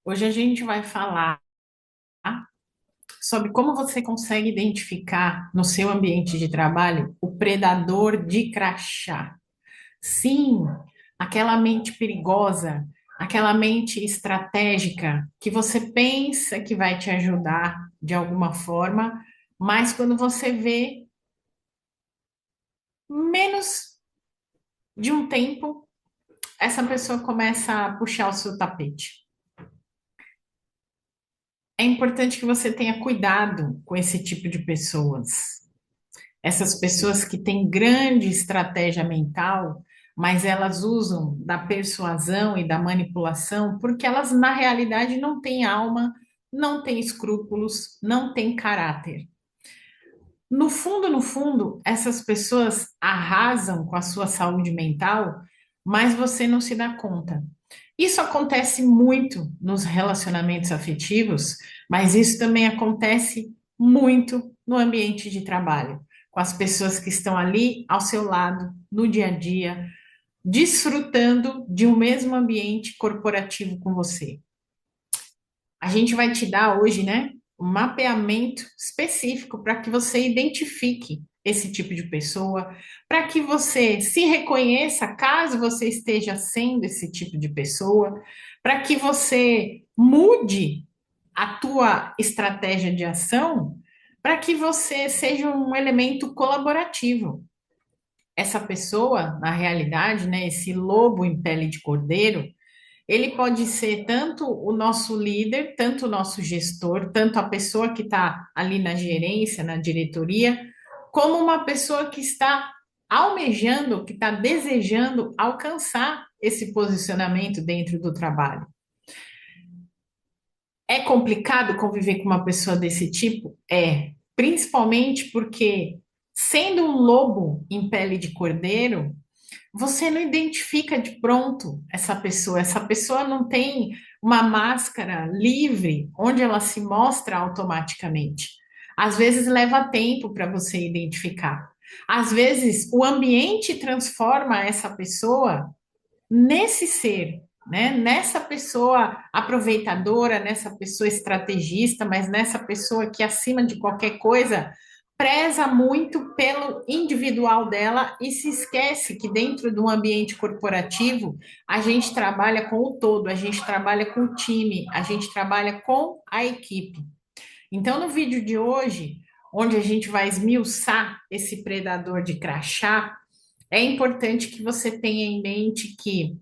Hoje a gente vai falar sobre como você consegue identificar no seu ambiente de trabalho o predador de crachá. Sim, aquela mente perigosa, aquela mente estratégica que você pensa que vai te ajudar de alguma forma, mas quando você vê menos de um tempo, essa pessoa começa a puxar o seu tapete. É importante que você tenha cuidado com esse tipo de pessoas. Essas pessoas que têm grande estratégia mental, mas elas usam da persuasão e da manipulação porque elas, na realidade, não têm alma, não têm escrúpulos, não têm caráter. No fundo, essas pessoas arrasam com a sua saúde mental, mas você não se dá conta. Isso acontece muito nos relacionamentos afetivos, mas isso também acontece muito no ambiente de trabalho, com as pessoas que estão ali ao seu lado, no dia a dia, desfrutando de um mesmo ambiente corporativo com você. A gente vai te dar hoje, né, um mapeamento específico para que você identifique esse tipo de pessoa, para que você se reconheça caso você esteja sendo esse tipo de pessoa, para que você mude a tua estratégia de ação, para que você seja um elemento colaborativo. Essa pessoa, na realidade, né, esse lobo em pele de cordeiro, ele pode ser tanto o nosso líder, tanto o nosso gestor, tanto a pessoa que está ali na gerência, na diretoria, como uma pessoa que está almejando, que está desejando alcançar esse posicionamento dentro do trabalho. É complicado conviver com uma pessoa desse tipo? É, principalmente porque, sendo um lobo em pele de cordeiro, você não identifica de pronto essa pessoa não tem uma máscara livre onde ela se mostra automaticamente. Às vezes leva tempo para você identificar. Às vezes o ambiente transforma essa pessoa nesse ser, né? Nessa pessoa aproveitadora, nessa pessoa estrategista, mas nessa pessoa que, acima de qualquer coisa, preza muito pelo individual dela e se esquece que dentro de um ambiente corporativo a gente trabalha com o todo, a gente trabalha com o time, a gente trabalha com a equipe. Então, no vídeo de hoje, onde a gente vai esmiuçar esse predador de crachá, é importante que você tenha em mente que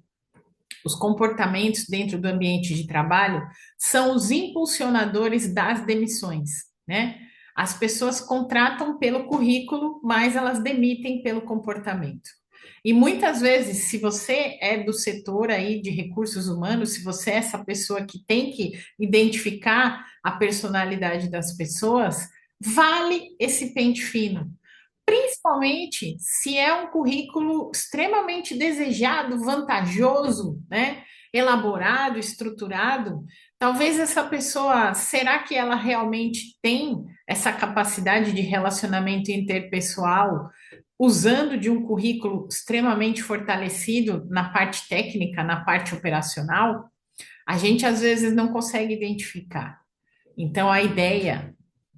os comportamentos dentro do ambiente de trabalho são os impulsionadores das demissões, né? As pessoas contratam pelo currículo, mas elas demitem pelo comportamento. E muitas vezes, se você é do setor aí de recursos humanos, se você é essa pessoa que tem que identificar a personalidade das pessoas, vale esse pente fino. Principalmente se é um currículo extremamente desejado, vantajoso, né? Elaborado, estruturado, talvez essa pessoa, será que ela realmente tem essa capacidade de relacionamento interpessoal, usando de um currículo extremamente fortalecido na parte técnica, na parte operacional? A gente às vezes não consegue identificar. Então a ideia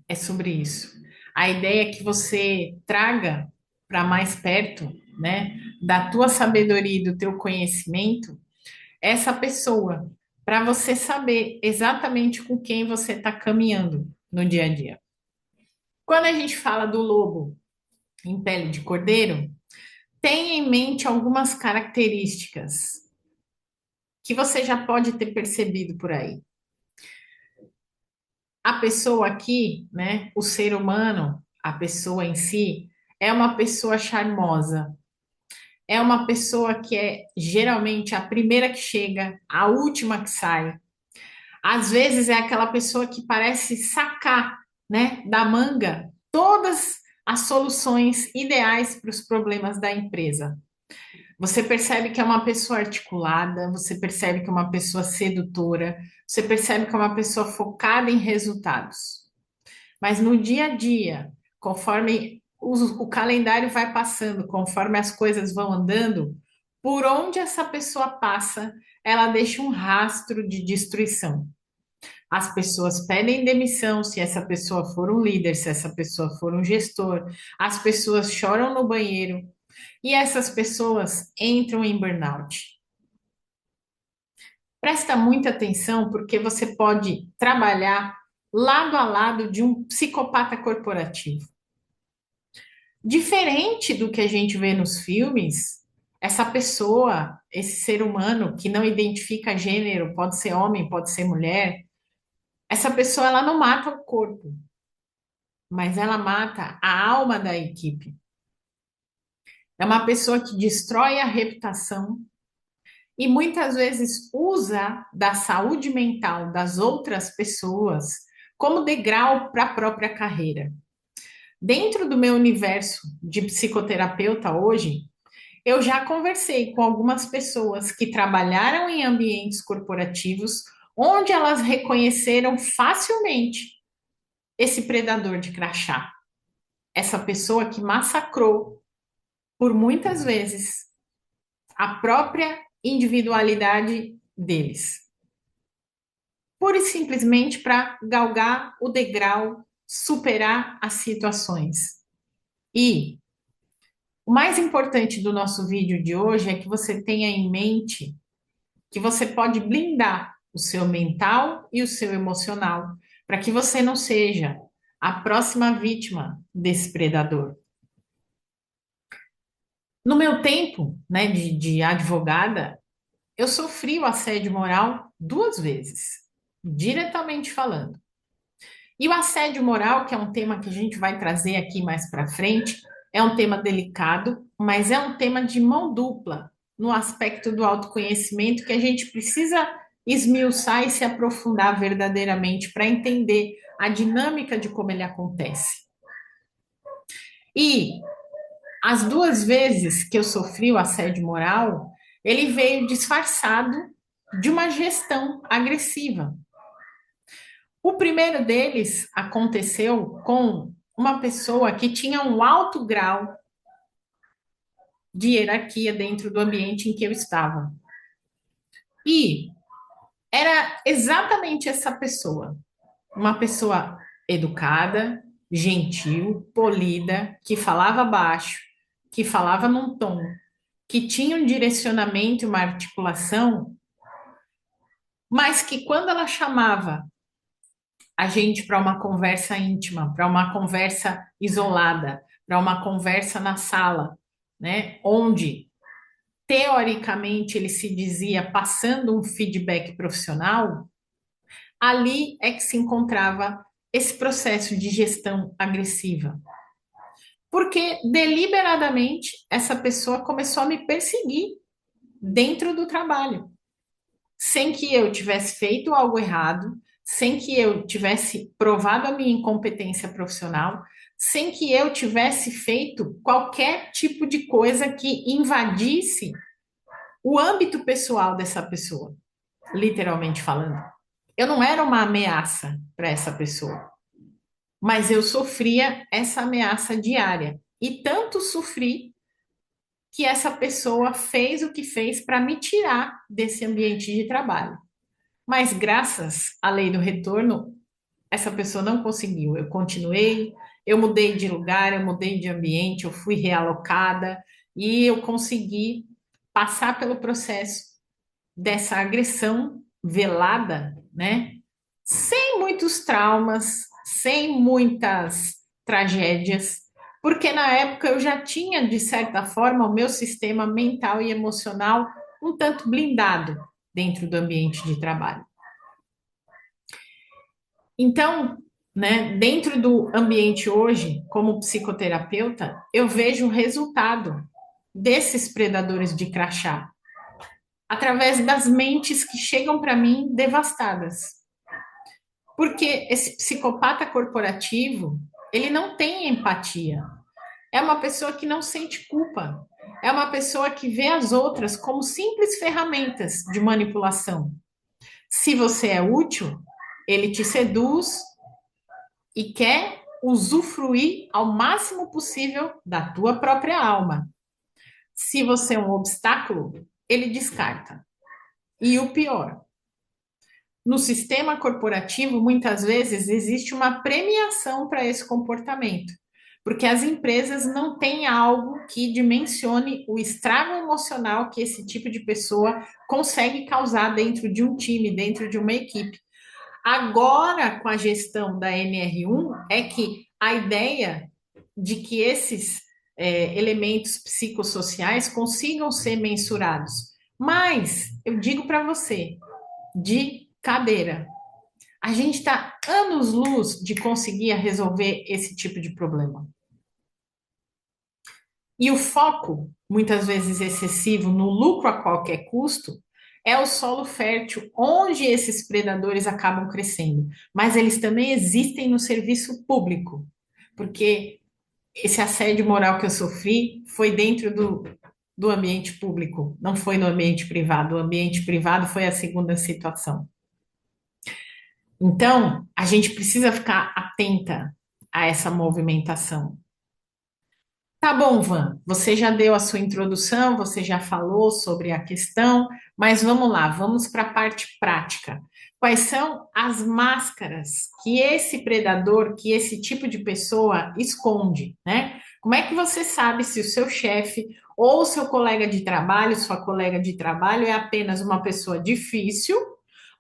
é sobre isso. A ideia é que você traga para mais perto, né, da tua sabedoria e do teu conhecimento, essa pessoa, para você saber exatamente com quem você está caminhando no dia a dia. Quando a gente fala do lobo em pele de cordeiro, tenha em mente algumas características que você já pode ter percebido por aí. A pessoa aqui, né, o ser humano, a pessoa em si, é uma pessoa charmosa, é uma pessoa que é geralmente a primeira que chega, a última que sai. Às vezes é aquela pessoa que parece sacar, né, da manga todas as soluções ideais para os problemas da empresa. Você percebe que é uma pessoa articulada, você percebe que é uma pessoa sedutora, você percebe que é uma pessoa focada em resultados. Mas no dia a dia, conforme o calendário vai passando, conforme as coisas vão andando, Por onde essa pessoa passa, ela deixa um rastro de destruição. As pessoas pedem demissão se essa pessoa for um líder, se essa pessoa for um gestor. As pessoas choram no banheiro e essas pessoas entram em burnout. Presta muita atenção porque você pode trabalhar lado a lado de um psicopata corporativo. Diferente do que a gente vê nos filmes, essa pessoa, esse ser humano que não identifica gênero, pode ser homem, pode ser mulher, essa pessoa ela não mata o corpo, mas ela mata a alma da equipe. É uma pessoa que destrói a reputação e muitas vezes usa da saúde mental das outras pessoas como degrau para a própria carreira. Dentro do meu universo de psicoterapeuta hoje, eu já conversei com algumas pessoas que trabalharam em ambientes corporativos onde elas reconheceram facilmente esse predador de crachá, essa pessoa que massacrou por muitas vezes a própria individualidade deles, pura e simplesmente para galgar o degrau, superar as situações. E o mais importante do nosso vídeo de hoje é que você tenha em mente que você pode blindar o seu mental e o seu emocional para que você não seja a próxima vítima desse predador. No meu tempo, né, de advogada, eu sofri o assédio moral 2 vezes, diretamente falando. E o assédio moral, que é um tema que a gente vai trazer aqui mais para frente, é um tema delicado, mas é um tema de mão dupla no aspecto do autoconhecimento que a gente precisa esmiuçar e se aprofundar verdadeiramente para entender a dinâmica de como ele acontece. E as 2 vezes que eu sofri o assédio moral, ele veio disfarçado de uma gestão agressiva. O primeiro deles aconteceu com uma pessoa que tinha um alto grau de hierarquia dentro do ambiente em que eu estava. E era exatamente essa pessoa, uma pessoa educada, gentil, polida, que falava baixo, que falava num tom, que tinha um direcionamento e uma articulação, mas que quando ela chamava a gente para uma conversa íntima, para uma conversa isolada, para uma conversa na sala, né, onde teoricamente ele se dizia passando um feedback profissional, ali é que se encontrava esse processo de gestão agressiva. Porque deliberadamente essa pessoa começou a me perseguir dentro do trabalho, sem que eu tivesse feito algo errado, sem que eu tivesse provado a minha incompetência profissional, sem que eu tivesse feito qualquer tipo de coisa que invadisse o âmbito pessoal dessa pessoa, literalmente falando. Eu não era uma ameaça para essa pessoa, mas eu sofria essa ameaça diária. E tanto sofri que essa pessoa fez o que fez para me tirar desse ambiente de trabalho. Mas graças à lei do retorno, essa pessoa não conseguiu. Eu continuei, eu mudei de lugar, eu mudei de ambiente, eu fui realocada e eu consegui passar pelo processo dessa agressão velada, né? Sem muitos traumas, sem muitas tragédias, porque na época eu já tinha, de certa forma, o meu sistema mental e emocional um tanto blindado dentro do ambiente de trabalho. Então, né, dentro do ambiente hoje, como psicoterapeuta, eu vejo o resultado desses predadores de crachá através das mentes que chegam para mim devastadas. Porque esse psicopata corporativo, ele não tem empatia. É uma pessoa que não sente culpa. É uma pessoa que vê as outras como simples ferramentas de manipulação. Se você é útil, ele te seduz e quer usufruir ao máximo possível da tua própria alma. Se você é um obstáculo, ele descarta. E o pior, no sistema corporativo, muitas vezes existe uma premiação para esse comportamento, porque as empresas não têm algo que dimensione o estrago emocional que esse tipo de pessoa consegue causar dentro de um time, dentro de uma equipe. Agora, com a gestão da NR1, é que a ideia de que esses elementos psicossociais consigam ser mensurados. Mas eu digo para você, de cadeira, a gente está anos-luz de conseguir resolver esse tipo de problema. E o foco, muitas vezes excessivo, no lucro a qualquer custo, é o solo fértil onde esses predadores acabam crescendo. Mas eles também existem no serviço público, porque esse assédio moral que eu sofri foi dentro do ambiente público, não foi no ambiente privado. O ambiente privado foi a segunda situação. Então, a gente precisa ficar atenta a essa movimentação. Tá bom, Van, você já deu a sua introdução, você já falou sobre a questão, mas vamos lá, vamos para a parte prática. Quais são as máscaras que esse predador, que esse tipo de pessoa esconde, né? Como é que você sabe se o seu chefe ou o seu colega de trabalho, sua colega de trabalho é apenas uma pessoa difícil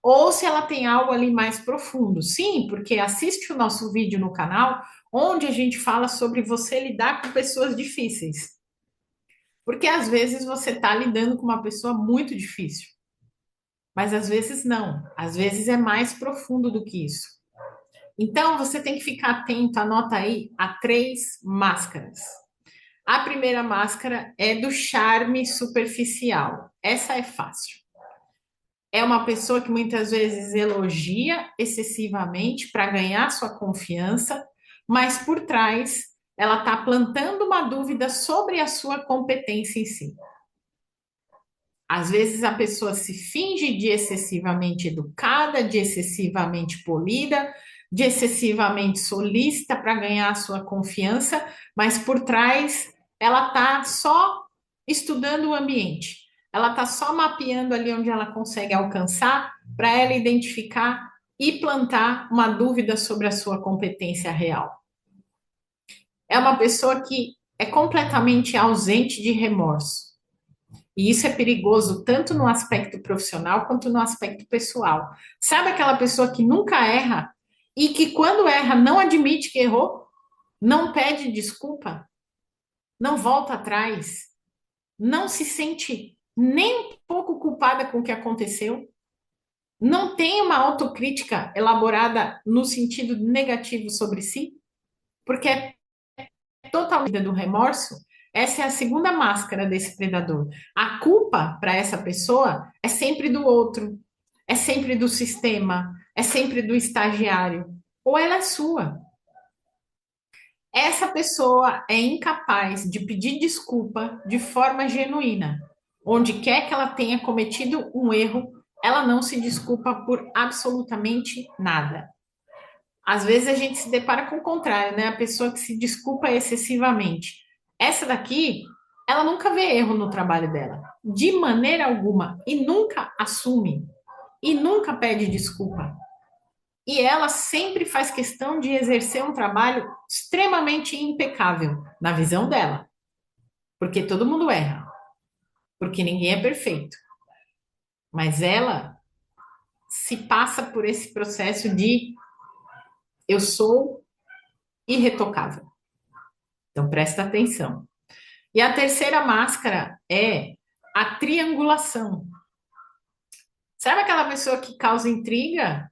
ou se ela tem algo ali mais profundo? Sim, porque assiste o nosso vídeo no canal onde a gente fala sobre você lidar com pessoas difíceis. Porque às vezes você está lidando com uma pessoa muito difícil, mas às vezes não. Às vezes é mais profundo do que isso. Então você tem que ficar atento, anota aí, a três máscaras. A primeira máscara é do charme superficial. Essa é fácil. É uma pessoa que muitas vezes elogia excessivamente para ganhar sua confiança, mas por trás ela está plantando uma dúvida sobre a sua competência em si. Às vezes a pessoa se finge de excessivamente educada, de excessivamente polida, de excessivamente solícita para ganhar a sua confiança, mas por trás ela está só estudando o ambiente. Ela está só mapeando ali onde ela consegue alcançar para ela identificar e plantar uma dúvida sobre a sua competência real. É uma pessoa que é completamente ausente de remorso. E isso é perigoso tanto no aspecto profissional quanto no aspecto pessoal. Sabe aquela pessoa que nunca erra e que quando erra não admite que errou, não pede desculpa, não volta atrás, não se sente nem um pouco culpada com o que aconteceu, não tem uma autocrítica elaborada no sentido negativo sobre si, porque é totalmente do remorso. Essa é a segunda máscara desse predador. A culpa para essa pessoa é sempre do outro, é sempre do sistema, é sempre do estagiário, ou ela é sua. Essa pessoa é incapaz de pedir desculpa de forma genuína. Onde quer que ela tenha cometido um erro, ela não se desculpa por absolutamente nada. Às vezes a gente se depara com o contrário, né? A pessoa que se desculpa excessivamente. Essa daqui, ela nunca vê erro no trabalho dela, de maneira alguma, e nunca assume, e nunca pede desculpa. E ela sempre faz questão de exercer um trabalho extremamente impecável, na visão dela, porque todo mundo erra, porque ninguém é perfeito. Mas ela se passa por esse processo de eu sou irretocável. Então presta atenção. E a terceira máscara é a triangulação. Sabe aquela pessoa que causa intriga?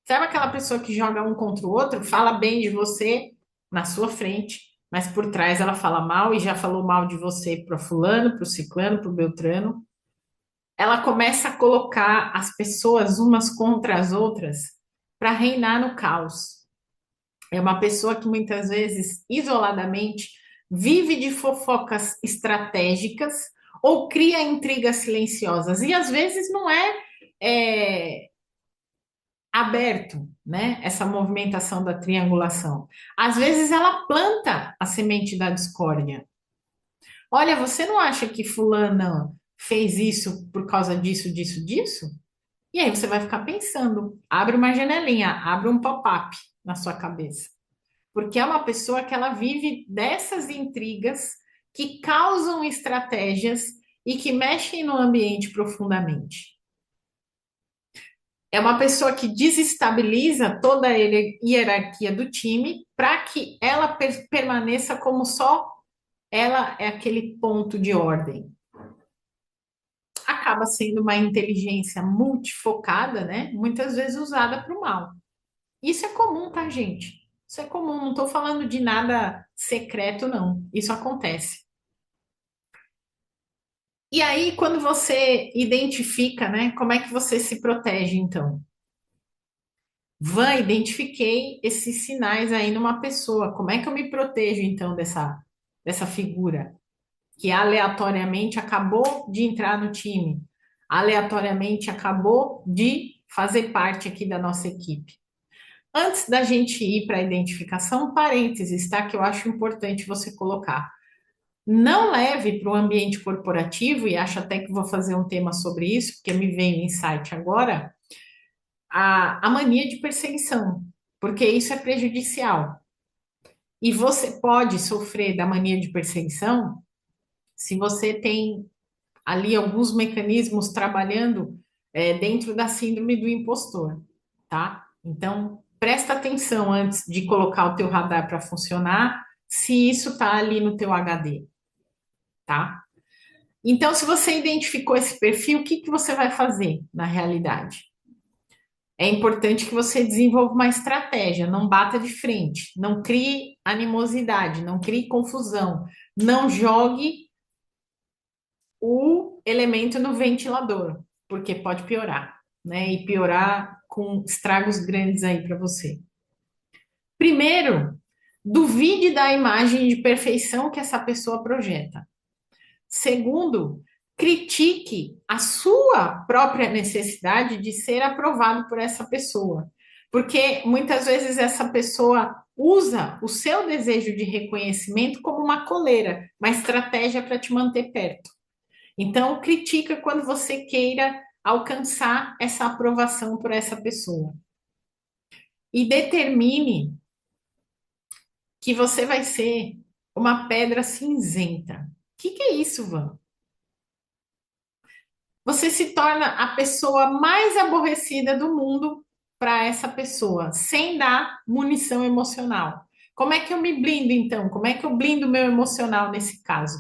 Sabe aquela pessoa que joga um contra o outro, fala bem de você na sua frente, mas por trás ela fala mal e já falou mal de você para fulano, para o ciclano, para o beltrano. Ela começa a colocar as pessoas umas contra as outras para reinar no caos. É uma pessoa que muitas vezes, isoladamente, vive de fofocas estratégicas ou cria intrigas silenciosas. E às vezes não é aberto, né? Essa movimentação da triangulação. Às vezes ela planta a semente da discórdia. Olha, você não acha que fulana fez isso por causa disso, disso, disso? E aí você vai ficar pensando, abre uma janelinha, abre um pop-up na sua cabeça. Porque é uma pessoa que ela vive dessas intrigas que causam estratégias e que mexem no ambiente profundamente. É uma pessoa que desestabiliza toda a hierarquia do time para que ela permaneça como só ela é aquele ponto de ordem. Acaba sendo uma inteligência multifocada, né? Muitas vezes usada para o mal. Isso é comum, tá, gente? Isso é comum, não estou falando de nada secreto, não. Isso acontece. E aí, quando você identifica, né, como é que você se protege, então? Identifiquei esses sinais aí numa pessoa. Como é que eu me protejo, então, dessa figura que aleatoriamente acabou de entrar no time, aleatoriamente acabou de fazer parte aqui da nossa equipe? Antes da gente ir para a identificação, um parênteses, tá? Que eu acho importante você colocar. Não leve para o ambiente corporativo, e acho até que vou fazer um tema sobre isso, porque me veio um insight agora, a mania de perseguição, porque isso é prejudicial. E você pode sofrer da mania de perseguição se você tem ali alguns mecanismos trabalhando dentro da síndrome do impostor, tá? Então, presta atenção antes de colocar o teu radar para funcionar, se isso tá ali no teu HD, tá? Então, se você identificou esse perfil, o que que você vai fazer na realidade? É importante que você desenvolva uma estratégia, não bata de frente, não crie animosidade, não crie confusão, não jogue o elemento no ventilador, porque pode piorar, né? E piorar com estragos grandes aí para você. Primeiro, duvide da imagem de perfeição que essa pessoa projeta. Segundo, critique a sua própria necessidade de ser aprovado por essa pessoa, porque muitas vezes essa pessoa usa o seu desejo de reconhecimento como uma coleira, uma estratégia para te manter perto. Então, critica quando você queira alcançar essa aprovação por essa pessoa. E determine que você vai ser uma pedra cinzenta. O que é isso, Van? Você se torna a pessoa mais aborrecida do mundo para essa pessoa, sem dar munição emocional. Como é que eu me blindo, então? Como é que eu blindo o meu emocional nesse caso?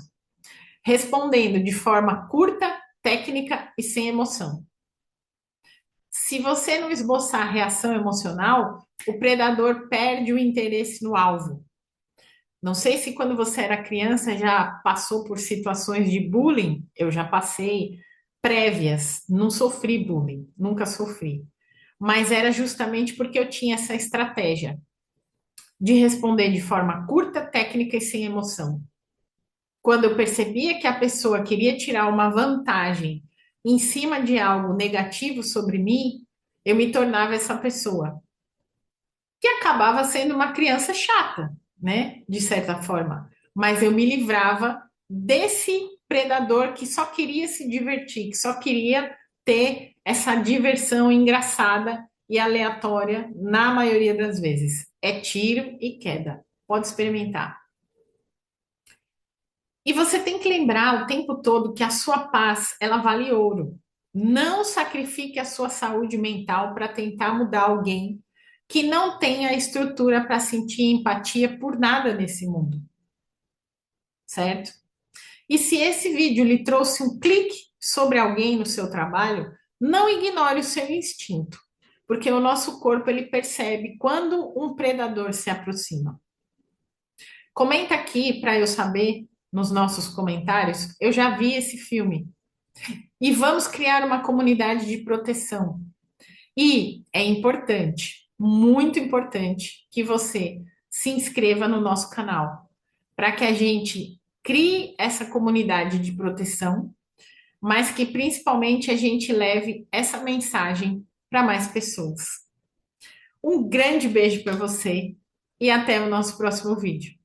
Respondendo de forma curta, técnica e sem emoção. Se você não esboçar reação emocional, o predador perde o interesse no alvo. Não sei se quando você era criança já passou por situações de bullying, eu já passei prévias, não sofri bullying, nunca sofri. Mas era justamente porque eu tinha essa estratégia de responder de forma curta, técnica e sem emoção. Quando eu percebia que a pessoa queria tirar uma vantagem em cima de algo negativo sobre mim, eu me tornava essa pessoa, que acabava sendo uma criança chata, né? De certa forma. Mas eu me livrava desse predador que só queria se divertir, que só queria ter essa diversão engraçada e aleatória na maioria das vezes. É tiro e queda. Pode experimentar. E você tem que lembrar o tempo todo que a sua paz, ela vale ouro. Não sacrifique a sua saúde mental para tentar mudar alguém que não tem a estrutura para sentir empatia por nada nesse mundo, certo? E se esse vídeo lhe trouxe um clique sobre alguém no seu trabalho, não ignore o seu instinto, porque o nosso corpo ele percebe quando um predador se aproxima. Comenta aqui para eu saber nos nossos comentários. Eu já vi esse filme. E vamos criar uma comunidade de proteção. E é importante, muito importante, que você se inscreva no nosso canal, para que a gente crie essa comunidade de proteção, mas que principalmente a gente leve essa mensagem para mais pessoas. Um grande beijo para você e até o nosso próximo vídeo.